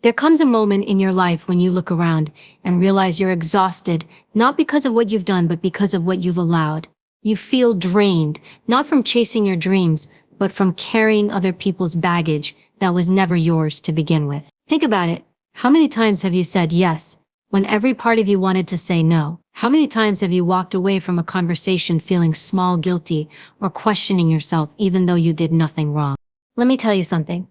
There comes a moment in your life when you look around and realize you're exhausted, not because of what you've done, but because of what you've allowed. You feel drained, not from chasing your dreams, but from carrying other people's baggage that was never yours to begin with. Think about it. How many times have you said yes when every part of you wanted to say no? How many times have you walked away from a conversation feeling small, guilty, or questioning yourself even though you did nothing wrong? Let me tell you something.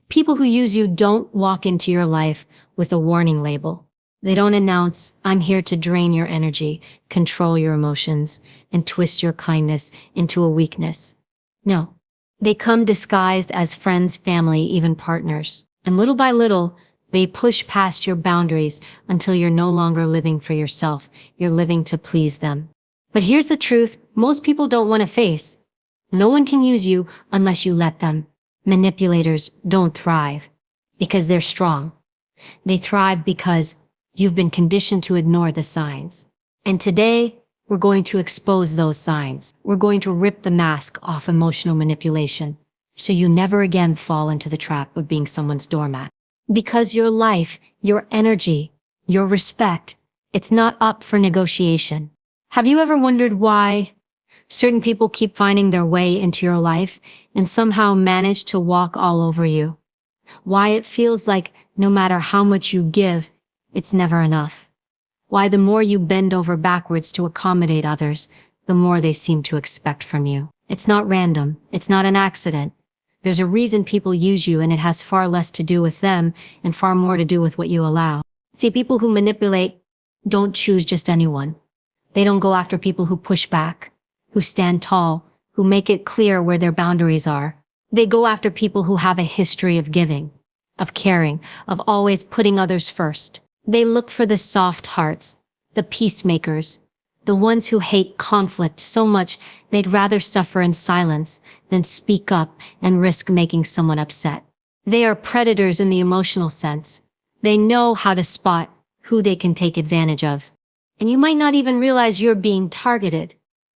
People who use you don't walk into your life with a warning label. They don't announce, "I'm here to drain your energy, control your emotions, and twist your kindness into a weakness." No. They come disguised as friends, family, even partners. And little by little, they push past your boundaries until you're no longer living for yourself. You're living to please them. But here's the truth most people don't want to face. No one can use you unless you let them. Manipulators don't thrive because they're strong. They thrive because you've been conditioned to ignore the signs. And today, we're going to expose those signs. We're going to rip the mask off emotional manipulation so you never again fall into the trap of being someone's doormat. Because your life, your energy, your respect, it's not up for negotiation. Have you ever wondered why certain people keep finding their way into your life and somehow manage to walk all over you? Why it feels like no matter how much you give, it's never enough. Why the more you bend over backwards to accommodate others, the more they seem to expect from you. It's not random. It's not an accident. There's a reason people use you, and it has far less to do with them and far more to do with what you allow. See, people who manipulate don't choose just anyone. They don't go after people who push back, who stand tall, who make it clear where their boundaries are. They go after people who have a history of giving, of caring, of always putting others first. They look for the soft hearts, the peacemakers, the ones who hate conflict so much they'd rather suffer in silence than speak up and risk making someone upset. They are predators in the emotional sense. They know how to spot who they can take advantage of. And you might not even realize you're being targeted,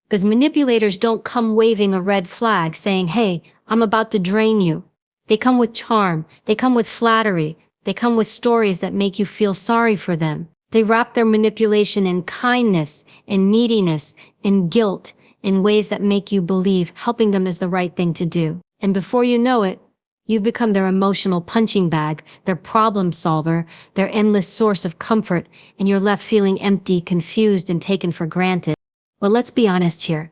because manipulators don't come waving a red flag saying, "Hey, I'm about to drain you." They come with charm. They come with flattery. They come with stories that make you feel sorry for them. They wrap their manipulation in kindness, in neediness, in guilt, in ways that make you believe helping them is the right thing to do. And before you know it, you've become their emotional punching bag, their problem solver, their endless source of comfort, and you're left feeling empty, confused, and taken for granted. Well, let's be honest here.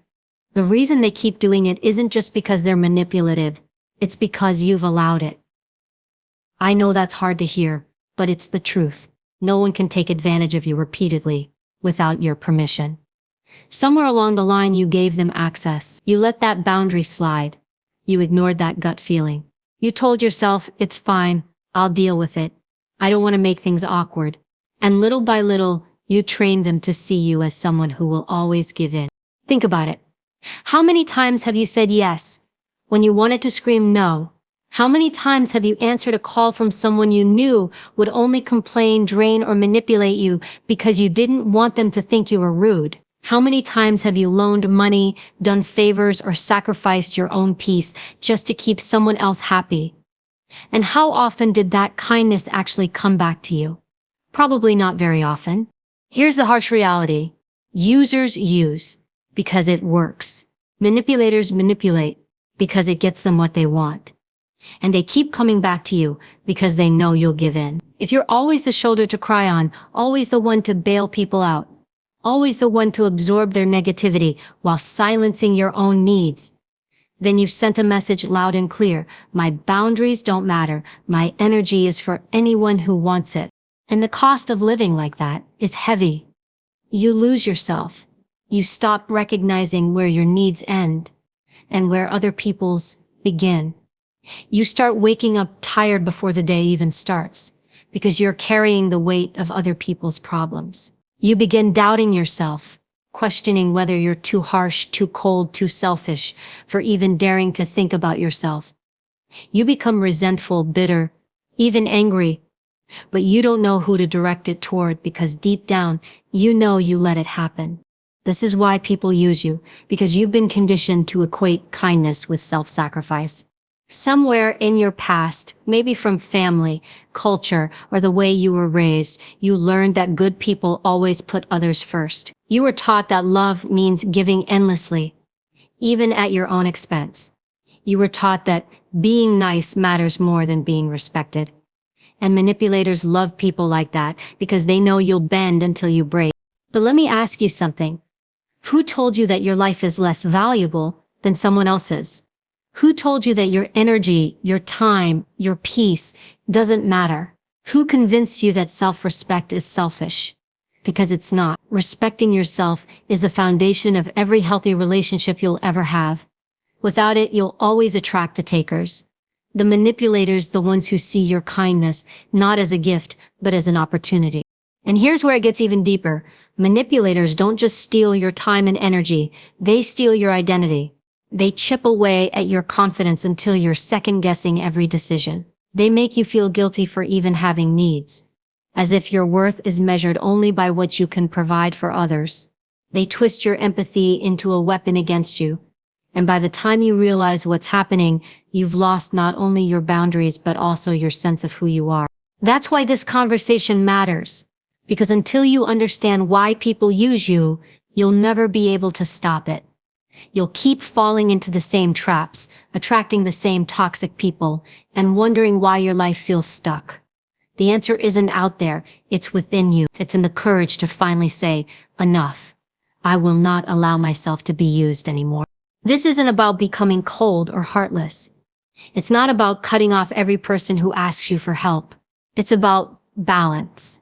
The reason they keep doing it isn't just because they're manipulative. It's because you've allowed it. I know that's hard to hear, but it's the truth. No one can take advantage of you repeatedly without your permission. Somewhere along the line, you gave them access. You let that boundary slide. You ignored that gut feeling. You told yourself, "It's fine, I'll deal with it. I don't want to make things awkward." And little by little, you trained them to see you as someone who will always give in. Think about it. How many times have you said yes when you wanted to scream no? How many times have you answered a call from someone you knew would only complain, drain, or manipulate you because you didn't want them to think you were rude? How many times have you loaned money, done favors, or sacrificed your own peace just to keep someone else happy? And how often did that kindness actually come back to you? Probably not very often. Here's the harsh reality. Users use because it works. Manipulators manipulate because it gets them what they want. And they keep coming back to you because they know you'll give in. If you're always the shoulder to cry on, always the one to bail people out, always the one to absorb their negativity while silencing your own needs, then you've sent a message loud and clear. My boundaries don't matter. My energy is for anyone who wants it. And the cost of living like that is heavy. You lose yourself. You stop recognizing where your needs end and where other people's begin. You start waking up tired before the day even starts because you're carrying the weight of other people's problems. You begin doubting yourself, questioning whether you're too harsh, too cold, too selfish for even daring to think about yourself. You become resentful, bitter, even angry, but you don't know who to direct it toward because deep down, you know you let it happen. This is why people use you, because you've been conditioned to equate kindness with self-sacrifice. Somewhere in your past, maybe from family, culture, or the way you were raised, you learned that good people always put others first. You were taught that love means giving endlessly, even at your own expense. You were taught that being nice matters more than being respected. And manipulators love people like that because they know you'll bend until you break. But let me ask you something. Who told you that your life is less valuable than someone else's? Who told you that your energy, your time, your peace doesn't matter? Who convinced you that self-respect is selfish? Because it's not. Respecting yourself is the foundation of every healthy relationship you'll ever have. Without it, you'll always attract the takers. The manipulators, the ones who see your kindness, not as a gift, but as an opportunity. And here's where it gets even deeper. Manipulators don't just steal your time and energy, they steal your identity. They chip away at your confidence until you're second-guessing every decision. They make you feel guilty for even having needs, as if your worth is measured only by what you can provide for others. They twist your empathy into a weapon against you. And by the time you realize what's happening, you've lost not only your boundaries but also your sense of who you are. That's why this conversation matters. Because until you understand why people use you, you'll never be able to stop it. You'll keep falling into the same traps, attracting the same toxic people, and wondering why your life feels stuck. The answer isn't out there, it's within you. It's in the courage to finally say, enough. I will not allow myself to be used anymore. This isn't about becoming cold or heartless. It's not about cutting off every person who asks you for help. It's about balance.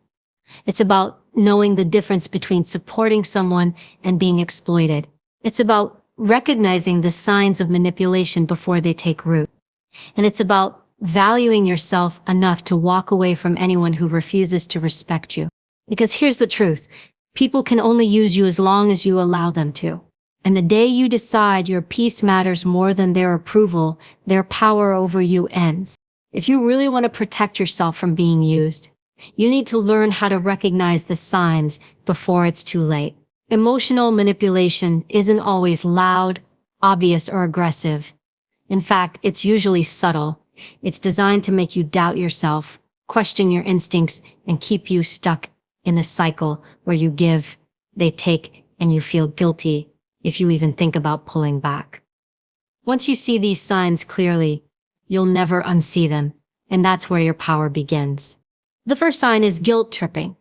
It's about knowing the difference between supporting someone and being exploited. It's about recognizing the signs of manipulation before they take root. And it's about valuing yourself enough to walk away from anyone who refuses to respect you. Because here's the truth. People can only use you as long as you allow them to. And the day you decide your peace matters more than their approval, their power over you ends. If you really want to protect yourself from being used, you need to learn how to recognize the signs before it's too late. Emotional manipulation isn't always loud, obvious, or aggressive. In fact, it's usually subtle. It's designed to make you doubt yourself, question your instincts, and keep you stuck in a cycle where you give, they take, and you feel guilty if you even think about pulling back. Once you see these signs clearly, you'll never unsee them, and that's where your power begins. The first sign is guilt tripping.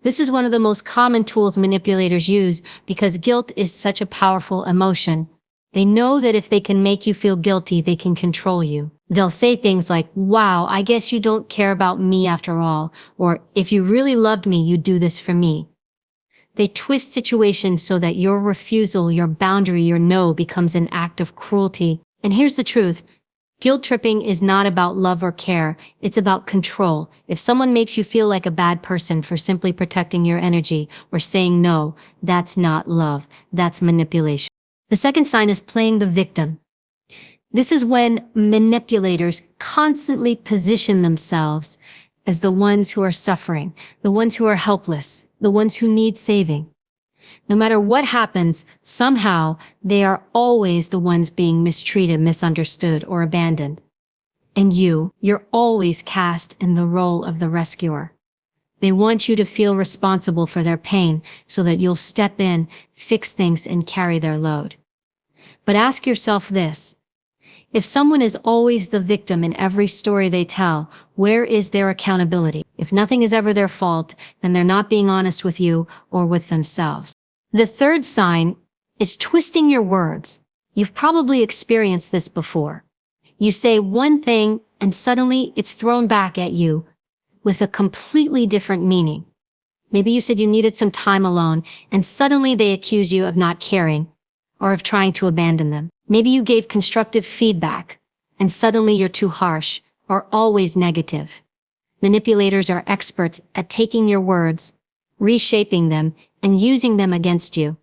This is one of the most common tools manipulators use because guilt is such a powerful emotion. They know that if they can make you feel guilty, they can control you. They'll say things like, wow, I guess you don't care about me after all, or if you really loved me, you'd do this for me. They twist situations so that your refusal, your boundary, your no becomes an act of cruelty. And here's the truth. Guilt tripping is not about love or care, it's about control. If someone makes you feel like a bad person for simply protecting your energy or saying no, that's not love, that's manipulation. The second sign is playing the victim. This is when manipulators constantly position themselves as the ones who are suffering, the ones who are helpless, the ones who need saving. No matter what happens, somehow, they are always the ones being mistreated, misunderstood, or abandoned. And you're always cast in the role of the rescuer. They want you to feel responsible for their pain so that you'll step in, fix things, and carry their load. But ask yourself this. If someone is always the victim in every story they tell, where is their accountability? If nothing is ever their fault, then they're not being honest with you or with themselves. The third sign is twisting your words. You've probably experienced this before. You say one thing and suddenly it's thrown back at you with a completely different meaning. Maybe you said you needed some time alone and suddenly they accuse you of not caring or of trying to abandon them. Maybe you gave constructive feedback and suddenly you're too harsh or always negative. Manipulators are experts at taking your words, reshaping them, and using them against you.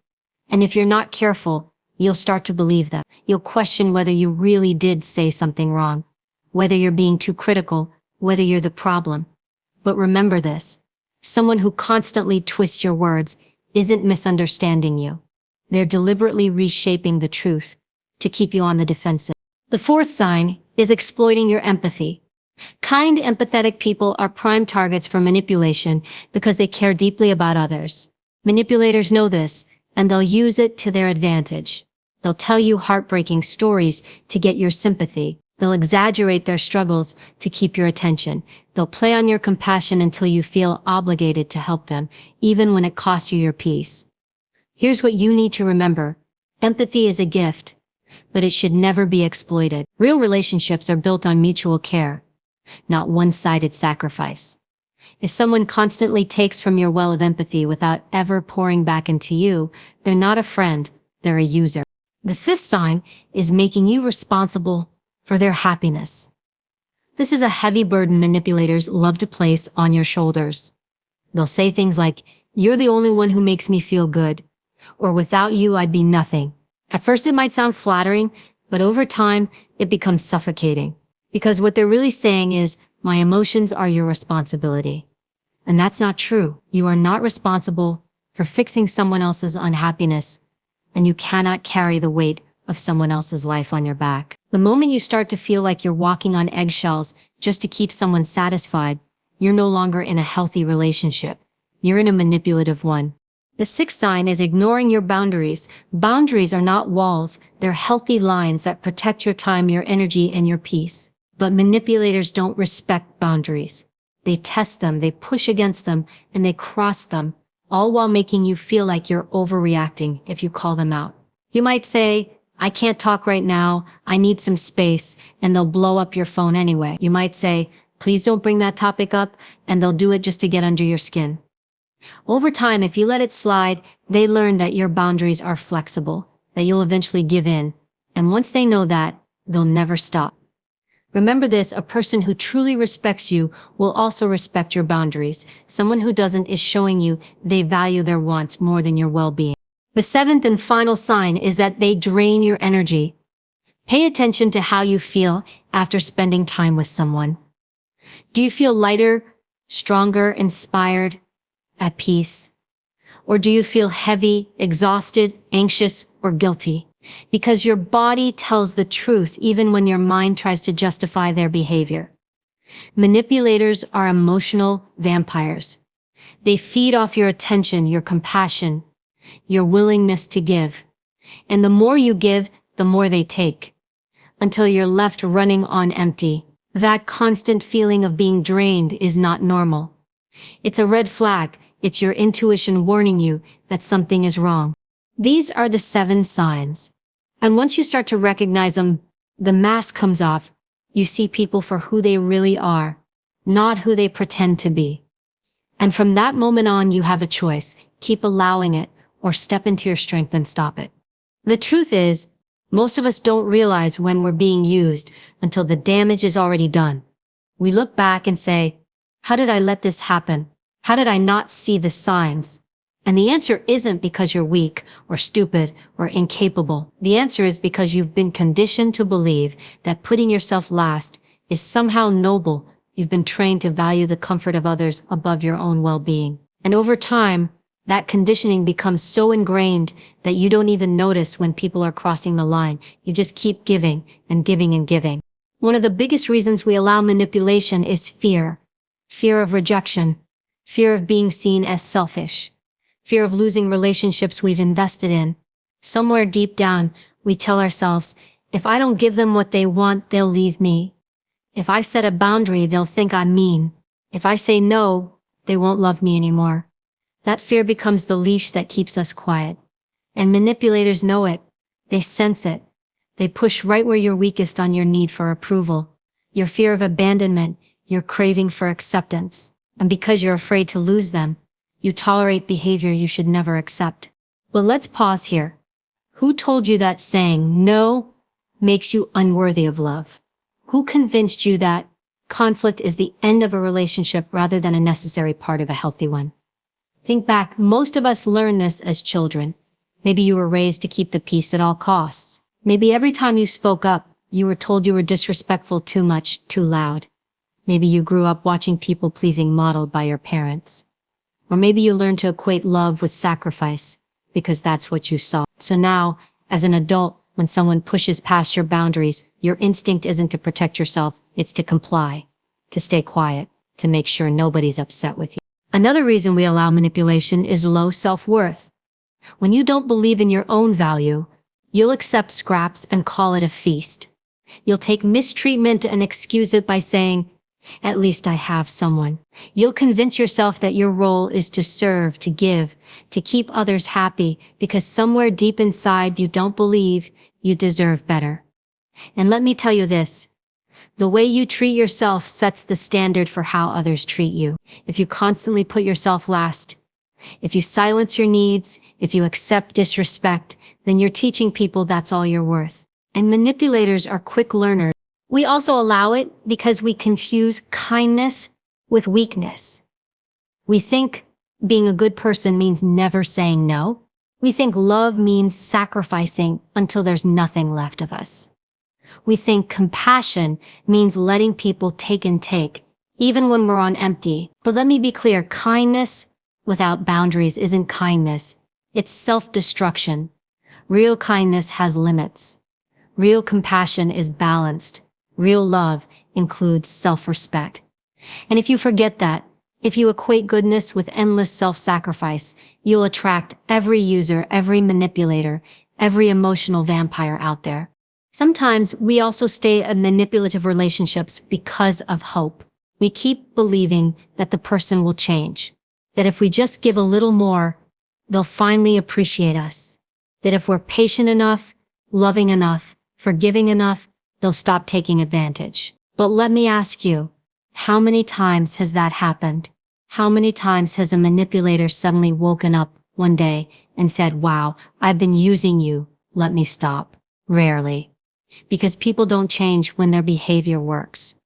And if you're not careful, you'll start to believe them. You'll question whether you really did say something wrong, whether you're being too critical, whether you're the problem. But remember this, someone who constantly twists your words isn't misunderstanding you. They're deliberately reshaping the truth to keep you on the defensive. The fourth sign is exploiting your empathy. Kind, empathetic people are prime targets for manipulation because they care deeply about others. Manipulators know this, and they'll use it to their advantage. They'll tell you heartbreaking stories to get your sympathy. They'll exaggerate their struggles to keep your attention. They'll play on your compassion until you feel obligated to help them, even when it costs you your peace. Here's what you need to remember. Empathy is a gift, but it should never be exploited. Real relationships are built on mutual care, not one-sided sacrifice. If someone constantly takes from your well of empathy without ever pouring back into you, they're not a friend, they're a user. The fifth sign is making you responsible for their happiness. This is a heavy burden manipulators love to place on your shoulders. They'll say things like, "You're the only one who makes me feel good," or "Without you, I'd be nothing." At first it might sound flattering, but over time, it becomes suffocating. Because what they're really saying is, "My emotions are your responsibility." And that's not true. You are not responsible for fixing someone else's unhappiness, and you cannot carry the weight of someone else's life on your back. The moment you start to feel like you're walking on eggshells just to keep someone satisfied, you're no longer in a healthy relationship. You're in a manipulative one. The sixth sign is ignoring your boundaries. Boundaries are not walls, they're healthy lines that protect your time, your energy, and your peace. But manipulators don't respect boundaries. They test them, they push against them, and they cross them, all while making you feel like you're overreacting if you call them out. You might say, "I can't talk right now, I need some space," and they'll blow up your phone anyway. You might say, "Please don't bring that topic up," and they'll do it just to get under your skin. Over time, if you let it slide, they learn that your boundaries are flexible, that you'll eventually give in. And once they know that, they'll never stop. Remember this, a person who truly respects you will also respect your boundaries. Someone who doesn't is showing you they value their wants more than your well-being. The seventh and final sign is that they drain your energy. Pay attention to how you feel after spending time with someone. Do you feel lighter, stronger, inspired, at peace? Or do you feel heavy, exhausted, anxious, or guilty? Because your body tells the truth even when your mind tries to justify their behavior. Manipulators are emotional vampires. They feed off your attention, your compassion, your willingness to give. And the more you give, the more they take, until you're left running on empty. That constant feeling of being drained is not normal. It's a red flag. It's your intuition warning you that something is wrong. These are the 7 signs. And once you start to recognize them, the mask comes off. You see people for who they really are, not who they pretend to be. And from that moment on, you have a choice. Keep allowing it, or step into your strength and stop it. The truth is, most of us don't realize when we're being used until the damage is already done. We look back and say, "How did I let this happen? How did I not see the signs?" And the answer isn't because you're weak or stupid or incapable. The answer is because you've been conditioned to believe that putting yourself last is somehow noble. You've been trained to value the comfort of others above your own well-being. And over time, that conditioning becomes so ingrained that you don't even notice when people are crossing the line. You just keep giving and giving and giving. One of the biggest reasons we allow manipulation is fear. Fear of rejection. Fear of being seen as selfish. Fear of losing relationships we've invested in. Somewhere deep down, we tell ourselves, if I don't give them what they want, they'll leave me. If I set a boundary, they'll think I'm mean. If I say no, they won't love me anymore. That fear becomes the leash that keeps us quiet. And manipulators know it. They sense it. They push right where you're weakest on your need for approval, your fear of abandonment, your craving for acceptance. And because you're afraid to lose them, you tolerate behavior you should never accept. But let's pause here. Who told you that saying no makes you unworthy of love? Who convinced you that conflict is the end of a relationship rather than a necessary part of a healthy one? Think back, most of us learn this as children. Maybe you were raised to keep the peace at all costs. Maybe every time you spoke up, you were told you were disrespectful, too much, too loud. Maybe you grew up watching people-pleasing modeled by your parents. Or maybe you learned to equate love with sacrifice, because that's what you saw. So now, as an adult, When someone pushes past your boundaries, your instinct isn't to protect yourself, it's to comply, to stay quiet, to make sure nobody's upset with you. Another reason we allow manipulation is low self-worth. When you don't believe in your own value, you'll accept scraps and call it a feast. You'll take mistreatment and excuse it by saying, "At least I have someone." You'll convince yourself that your role is to serve, to give, to keep others happy, because somewhere deep inside you don't believe you deserve better. And let me tell you this, the way you treat yourself sets the standard for how others treat you. If you constantly put yourself last, if you silence your needs, if you accept disrespect, then you're teaching people that's all you're worth. And manipulators are quick learners. We also allow it because we confuse kindness with weakness. We think being a good person means never saying no. We think love means sacrificing until there's nothing left of us. We think compassion means letting people take and take, even when we're on empty. But let me be clear, kindness without boundaries isn't kindness. It's self-destruction. Real kindness has limits. Real compassion is balanced. Real love includes self-respect. And if you forget that, if you equate goodness with endless self-sacrifice, you'll attract every user, every manipulator, every emotional vampire out there. Sometimes we also stay in manipulative relationships because of hope. We keep believing that the person will change, that if we just give a little more, they'll finally appreciate us, that if we're patient enough, loving enough, forgiving enough, they'll stop taking advantage. But let me ask you, how many times has that happened? How many times has a manipulator suddenly woken up one day and said, "Wow, I've been using you, let me stop"? Rarely. Because people don't change when their behavior works.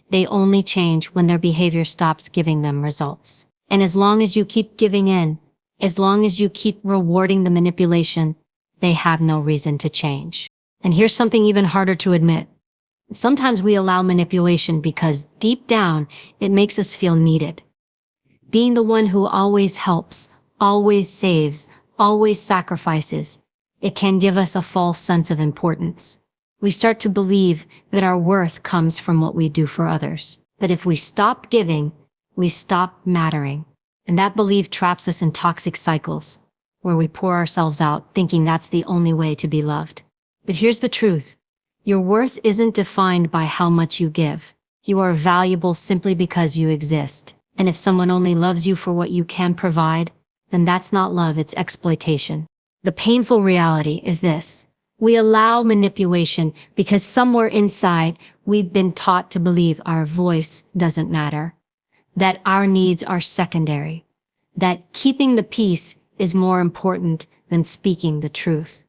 They only change when their behavior stops giving them results. And as long as you keep giving in, as long as you keep rewarding the manipulation, they have no reason to change. And here's something even harder to admit. Sometimes we allow manipulation because deep down, it makes us feel needed. Being the one who always helps, always saves, always sacrifices, it can give us a false sense of importance. We start to believe that our worth comes from what we do for others. But if we stop giving, we stop mattering. And that belief traps us in toxic cycles, where we pour ourselves out thinking that's the only way to be loved. But here's the truth. Your worth isn't defined by how much you give. You are valuable simply because you exist. And if someone only loves you for what you can provide, then that's not love, it's exploitation. The painful reality is this. We allow manipulation because somewhere inside we've been taught to believe our voice doesn't matter, that our needs are secondary, that keeping the peace is more important than speaking the truth.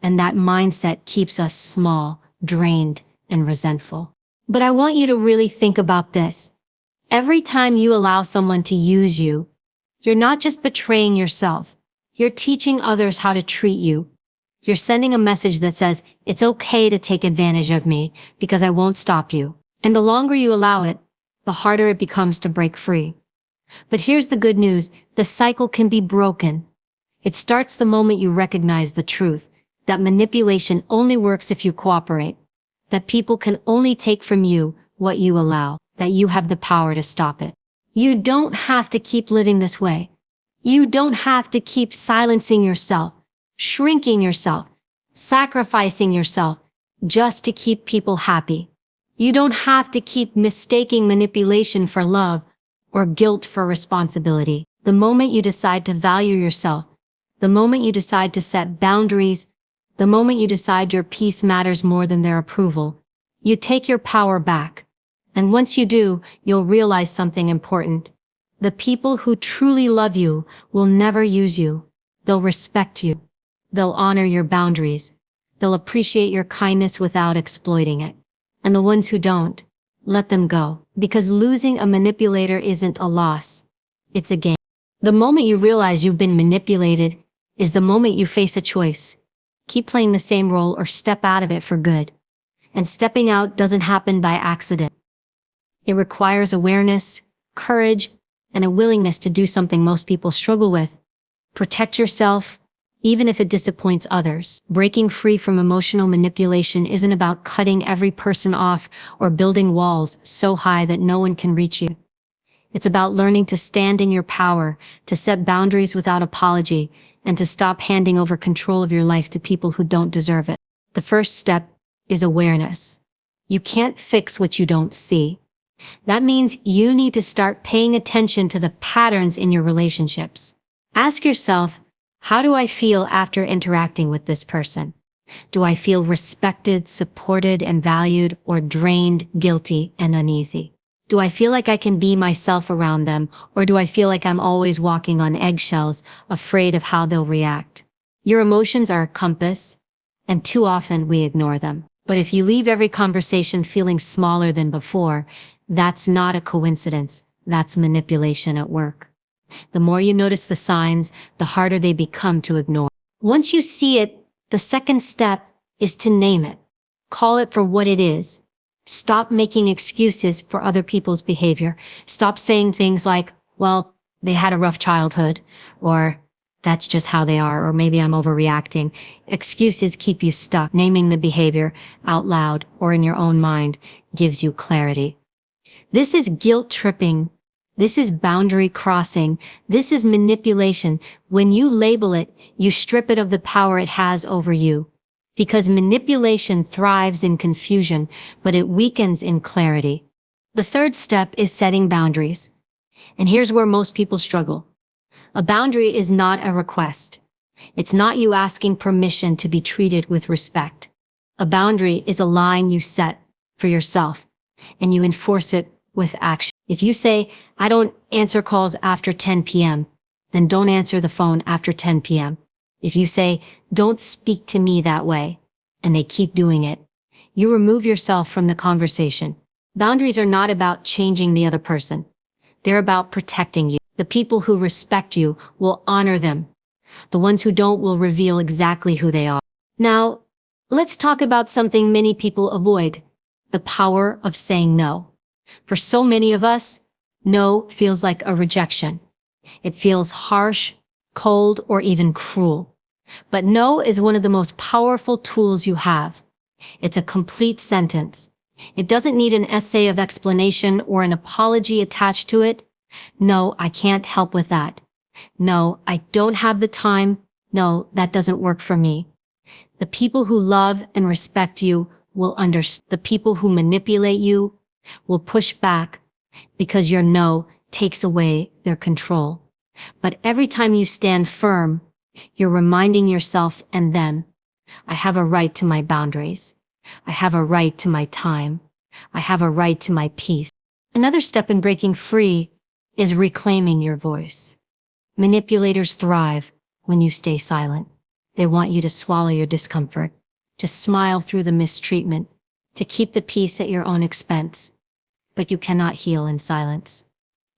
And that mindset keeps us small, drained, and resentful. But I want you to really think about this. Every time you allow someone to use you, you're not just betraying yourself, you're teaching others how to treat you. You're sending a message that says, it's okay to take advantage of me because I won't stop you. And the longer you allow it, the harder it becomes to break free. But here's the good news, the cycle can be broken. It starts the moment you recognize the truth, that manipulation only works if you cooperate, that people can only take from you what you allow, that you have the power to stop it. You don't have to keep living this way. You don't have to keep silencing yourself, shrinking yourself, sacrificing yourself, just to keep people happy. You don't have to keep mistaking manipulation for love or guilt for responsibility. The moment you decide to value yourself, the moment you decide to set boundaries, the moment you decide your peace matters more than their approval, you take your power back. And once you do, you'll realize something important. The people who truly love you will never use you. They'll respect you. They'll honor your boundaries. They'll appreciate your kindness without exploiting it. And the ones who don't, let them go. Because losing a manipulator isn't a loss. It's a gain. The moment you realize you've been manipulated is the moment you face a choice. Keep playing the same role or step out of it for good. And stepping out doesn't happen by accident. It requires awareness, courage, and a willingness to do something most people struggle with. Protect yourself, even if it disappoints others. Breaking free from emotional manipulation isn't about cutting every person off or building walls so high that no one can reach you. It's about learning to stand in your power, to set boundaries without apology, and to stop handing over control of your life to people who don't deserve it. The first step is awareness. You can't fix what you don't see. That means you need to start paying attention to the patterns in your relationships. Ask yourself, how do I feel after interacting with this person? Do I feel respected, supported, and valued, or drained, guilty, and uneasy? Do I feel like I can be myself around them, or do I feel like I'm always walking on eggshells, afraid of how they'll react? Your emotions are a compass, and too often we ignore them. But if you leave every conversation feeling smaller than before, that's not a coincidence. That's manipulation at work. The more you notice the signs, the harder they become to ignore. Once you see it, the second step is to name it. Call it for what it is. Stop making excuses for other people's behavior. Stop saying things like, well, they had a rough childhood, or that's just how they are, or maybe I'm overreacting. Excuses keep you stuck. Naming the behavior out loud or in your own mind gives you clarity. This is guilt tripping. This is boundary crossing. This is manipulation. When you label it, you strip it of the power it has over you. Because manipulation thrives in confusion, but it weakens in clarity. The third step is setting boundaries. And here's where most people struggle. A boundary is not a request. It's not you asking permission to be treated with respect. A boundary is a line you set for yourself, and you enforce it with action. If you say, I don't answer calls after 10 p.m., then don't answer the phone after 10 p.m. If you say, don't speak to me that way, and they keep doing it, you remove yourself from the conversation. Boundaries are not about changing the other person. They're about protecting you. The people who respect you will honor them. The ones who don't will reveal exactly who they are. Now, let's talk about something many people avoid: the power of saying no. For so many of us, no feels like a rejection. It feels harsh, cold, or even cruel. But no is one of the most powerful tools you have. It's a complete sentence. It doesn't need an essay of explanation or an apology attached to it. No, I can't help with that. No, I don't have the time. No, that doesn't work for me. The people who love and respect you will understand. The people who manipulate you will push back because your no takes away their control. But every time you stand firm, you're reminding yourself and them, I have a right to my boundaries. I have a right to my time. I have a right to my peace. Another step in breaking free is reclaiming your voice. Manipulators thrive when you stay silent. They want you to swallow your discomfort, to smile through the mistreatment, to keep the peace at your own expense. But you cannot heal in silence.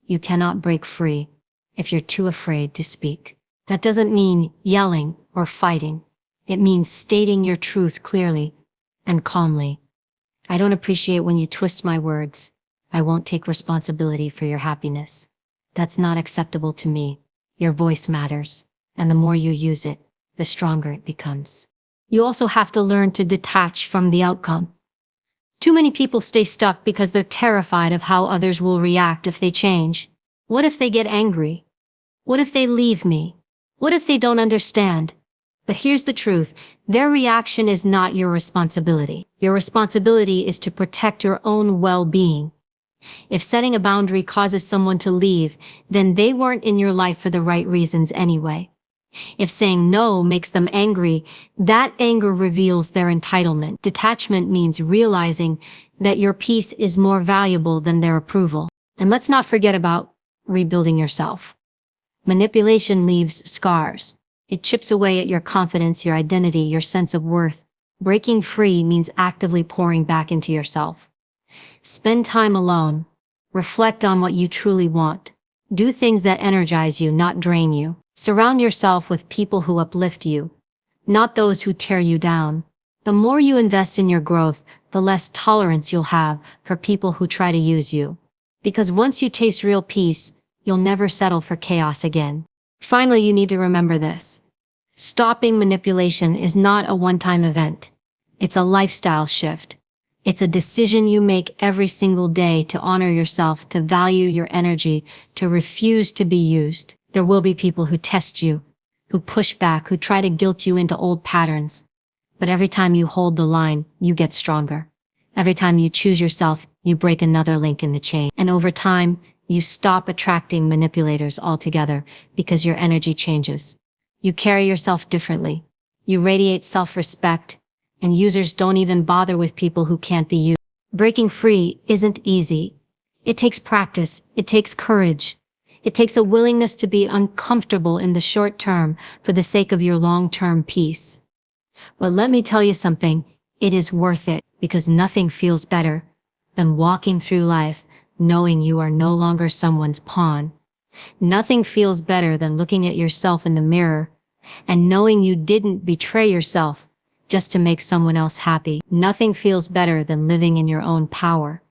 You cannot break free if you're too afraid to speak. That doesn't mean yelling or fighting. It means stating your truth clearly and calmly. I don't appreciate when you twist my words. I won't take responsibility for your happiness. That's not acceptable to me. Your voice matters, and the more you use it, the stronger it becomes. You also have to learn to detach from the outcome. Too many people stay stuck because they're terrified of how others will react if they change. What if they get angry? What if they leave me? What if they don't understand? But here's the truth. Their reaction is not your responsibility. Your responsibility is to protect your own well-being. If setting a boundary causes someone to leave, then they weren't in your life for the right reasons anyway. If saying no makes them angry, that anger reveals their entitlement. Detachment means realizing that your peace is more valuable than their approval. And let's not forget about rebuilding yourself. Manipulation leaves scars. It chips away at your confidence, your identity, your sense of worth. Breaking free means actively pouring back into yourself. Spend time alone. Reflect on what you truly want. Do things that energize you, not drain you. Surround yourself with people who uplift you, not those who tear you down. The more you invest in your growth, the less tolerance you'll have for people who try to use you. Because once you taste real peace, you'll never settle for chaos again. Finally, you need to remember this. Stopping manipulation is not a one-time event. It's a lifestyle shift. It's a decision you make every single day to honor yourself, to value your energy, to refuse to be used. There will be people who test you, who push back, who try to guilt you into old patterns. But every time you hold the line, you get stronger. Every time you choose yourself, you break another link in the chain. And over time, you stop attracting manipulators altogether because your energy changes. You carry yourself differently. You radiate self-respect, and users don't even bother with people who can't be used. Breaking free isn't easy. It takes practice. It takes courage. It takes a willingness to be uncomfortable in the short term for the sake of your long-term peace. But let me tell you something, it is worth it, because nothing feels better than walking through life knowing you are no longer someone's pawn. Nothing feels better than looking at yourself in the mirror and knowing you didn't betray yourself just to make someone else happy. Nothing feels better than living in your own power,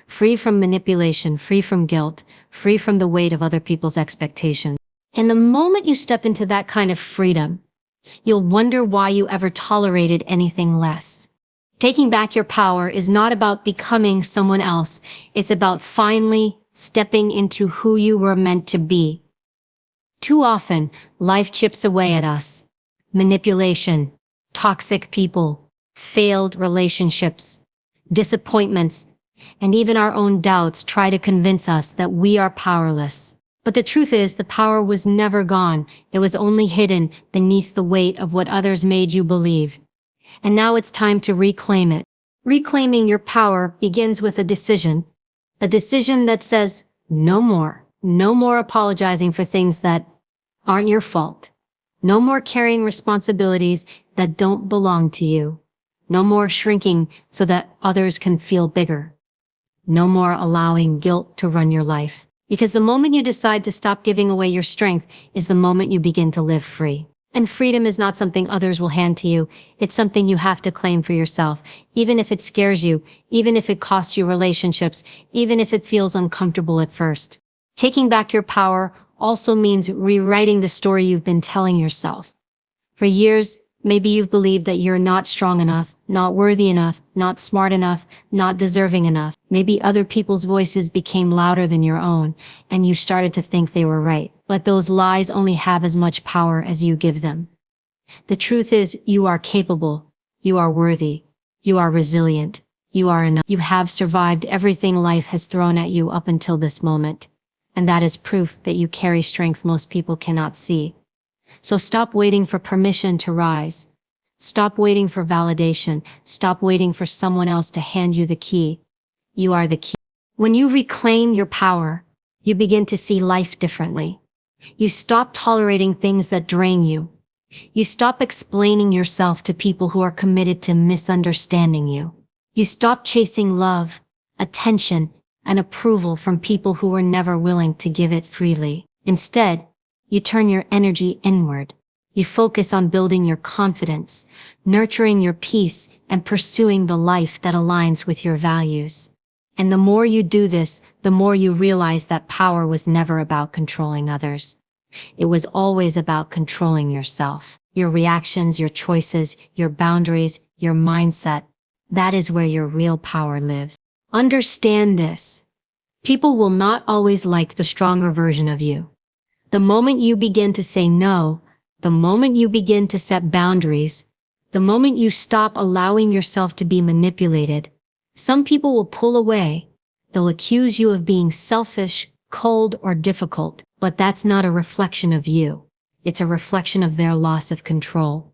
free from manipulation, free from guilt, free from the weight of other people's expectations. And the moment you step into that kind of freedom, you'll wonder why you ever tolerated anything less. Taking back your power is not about becoming someone else. It's about finally stepping into who you were meant to be. Too often, life chips away at us. Manipulation, toxic people, failed relationships, disappointments, and even our own doubts try to convince us that we are powerless. But the truth is, the power was never gone. It was only hidden beneath the weight of what others made you believe. And now it's time to reclaim it. Reclaiming your power begins with a decision that says, no more. No more apologizing for things that aren't your fault. No more carrying responsibilities that don't belong to you. No more shrinking so that others can feel bigger. No more allowing guilt to run your life. Because the moment you decide to stop giving away your strength is the moment you begin to live free. And freedom is not something others will hand to you. It's something you have to claim for yourself, even if it scares you, even if it costs you relationships, even if it feels uncomfortable at first. Taking back your power also means rewriting the story you've been telling yourself. For years, maybe you've believed that you're not strong enough, not worthy enough, not smart enough, not deserving enough. Maybe other people's voices became louder than your own, and you started to think they were right. But those lies only have as much power as you give them. The truth is, you are capable, you are worthy, you are resilient, you are enough. You have survived everything life has thrown at you up until this moment. And that is proof that you carry strength most people cannot see. So stop waiting for permission to rise. Stop waiting for validation. Stop waiting for someone else to hand you the key. You are the key. When you reclaim your power, you begin to see life differently. You stop tolerating things that drain you. You stop explaining yourself to people who are committed to misunderstanding you. You stop chasing love, attention, and approval from people who were never willing to give it freely. Instead, you turn your energy inward. You focus on building your confidence, nurturing your peace, and pursuing the life that aligns with your values. And the more you do this, the more you realize that power was never about controlling others. It was always about controlling yourself. Your reactions, your choices, your boundaries, your mindset. That is where your real power lives. Understand this. People will not always like the stronger version of you. The moment you begin to say no, the moment you begin to set boundaries, the moment you stop allowing yourself to be manipulated, some people will pull away. They'll accuse you of being selfish, cold, or difficult, but that's not a reflection of you. It's a reflection of their loss of control.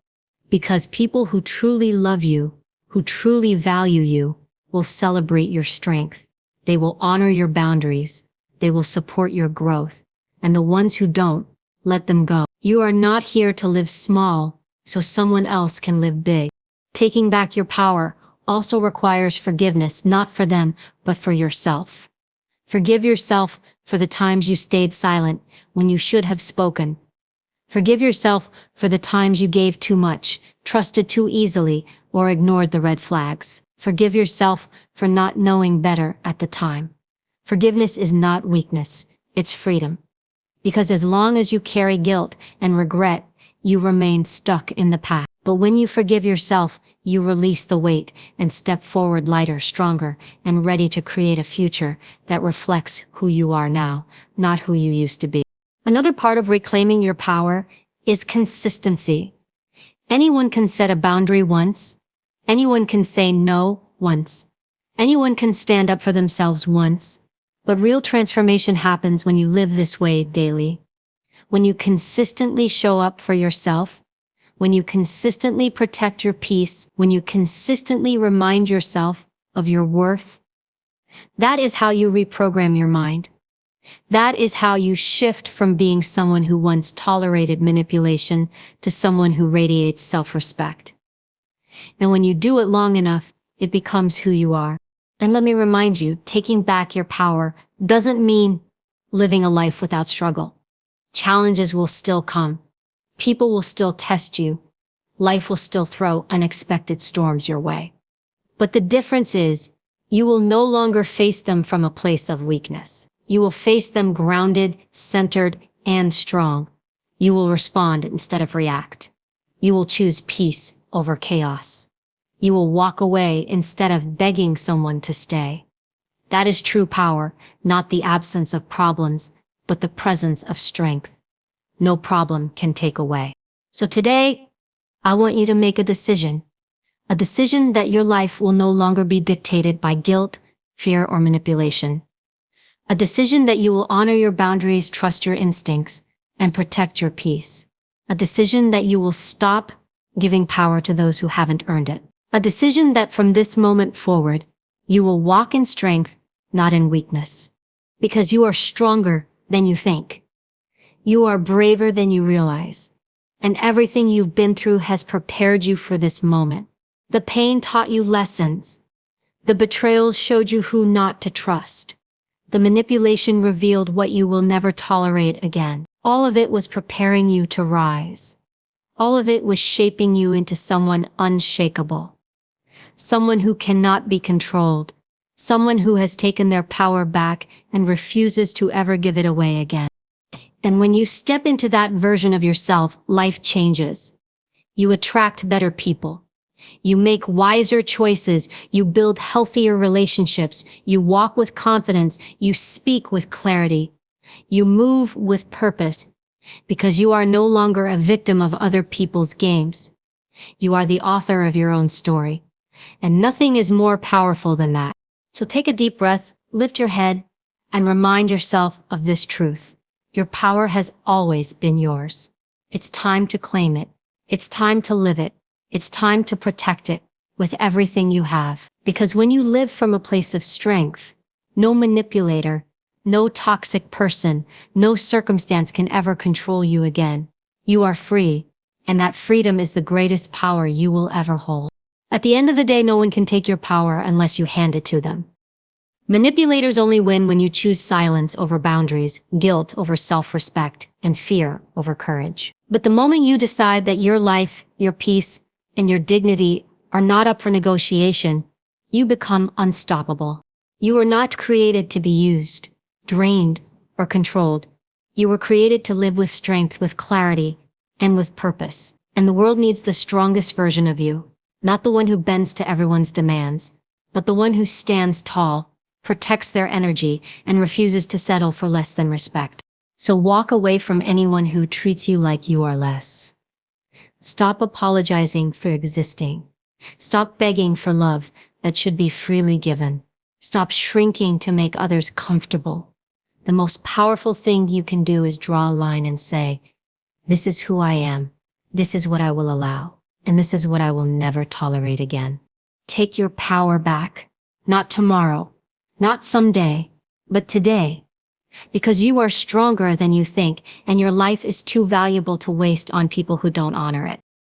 Because people who truly love you, who truly value you, will celebrate your strength. They will honor your boundaries. They will support your growth. And the ones who don't, let them go. You are not here to live small, so someone else can live big. Taking back your power also requires forgiveness, not for them, but for yourself. Forgive yourself for the times you stayed silent when you should have spoken. Forgive yourself for the times you gave too much, trusted too easily, or ignored the red flags. Forgive yourself for not knowing better at the time. Forgiveness is not weakness, it's freedom. Because as long as you carry guilt and regret, you remain stuck in the past. But when you forgive yourself, you release the weight and step forward lighter, stronger, and ready to create a future that reflects who you are now, not who you used to be. Another part of reclaiming your power is consistency. Anyone can set a boundary once. Anyone can say no once. Anyone can stand up for themselves once. But real transformation happens when you live this way daily. When you consistently show up for yourself, when you consistently protect your peace, when you consistently remind yourself of your worth. That is how you reprogram your mind. That is how you shift from being someone who once tolerated manipulation to someone who radiates self-respect. And when you do it long enough, it becomes who you are. And let me remind you, taking back your power doesn't mean living a life without struggle. Challenges will still come. People will still test you. Life will still throw unexpected storms your way. But the difference is, you will no longer face them from a place of weakness. You will face them grounded, centered, and strong. You will respond instead of react. You will choose peace over chaos. You will walk away instead of begging someone to stay. That is true power, not the absence of problems, but the presence of strength. No problem can take away. So today, I want you to make a decision that your life will no longer be dictated by guilt, fear, or manipulation. A decision that you will honor your boundaries, trust your instincts, and protect your peace. A decision that you will stop giving power to those who haven't earned it. A decision that from this moment forward, you will walk in strength, not in weakness. Because you are stronger than you think. You are braver than you realize. And everything you've been through has prepared you for this moment. The pain taught you lessons. The betrayals showed you who not to trust. The manipulation revealed what you will never tolerate again. All of it was preparing you to rise. All of it was shaping you into someone unshakable. Someone who cannot be controlled. Someone who has taken their power back and refuses to ever give it away again. And when you step into that version of yourself, life changes. You attract better people. You make wiser choices. You build healthier relationships. You walk with confidence. You speak with clarity. You move with purpose. Because you are no longer a victim of other people's games. You are the author of your own story. And nothing is more powerful than that. So take a deep breath, lift your head, and remind yourself of this truth. Your power has always been yours. It's time to claim it. It's time to live it. It's time to protect it with everything you have. Because when you live from a place of strength, no manipulator, no toxic person, no circumstance can ever control you again. You are free, and that freedom is the greatest power you will ever hold. At the end of the day, no one can take your power unless you hand it to them. Manipulators only win when you choose silence over boundaries, guilt over self-respect, and fear over courage. But the moment you decide that your life, your peace, and your dignity are not up for negotiation, you become unstoppable. You were not created to be used, drained, or controlled. You were created to live with strength, with clarity, and with purpose. And the world needs the strongest version of you, not the one who bends to everyone's demands, but the one who stands tall, protects their energy, and refuses to settle for less than respect. So walk away from anyone who treats you like you are less. Stop apologizing for existing. Stop begging for love that should be freely given. Stop shrinking to make others comfortable. The most powerful thing you can do is draw a line and say, this is who I am. This is what I will allow. And this is what I will never tolerate again. Take your power back. Not tomorrow. Not someday. But today. Because you are stronger than you think, and your life is too valuable to waste on people who don't honor it.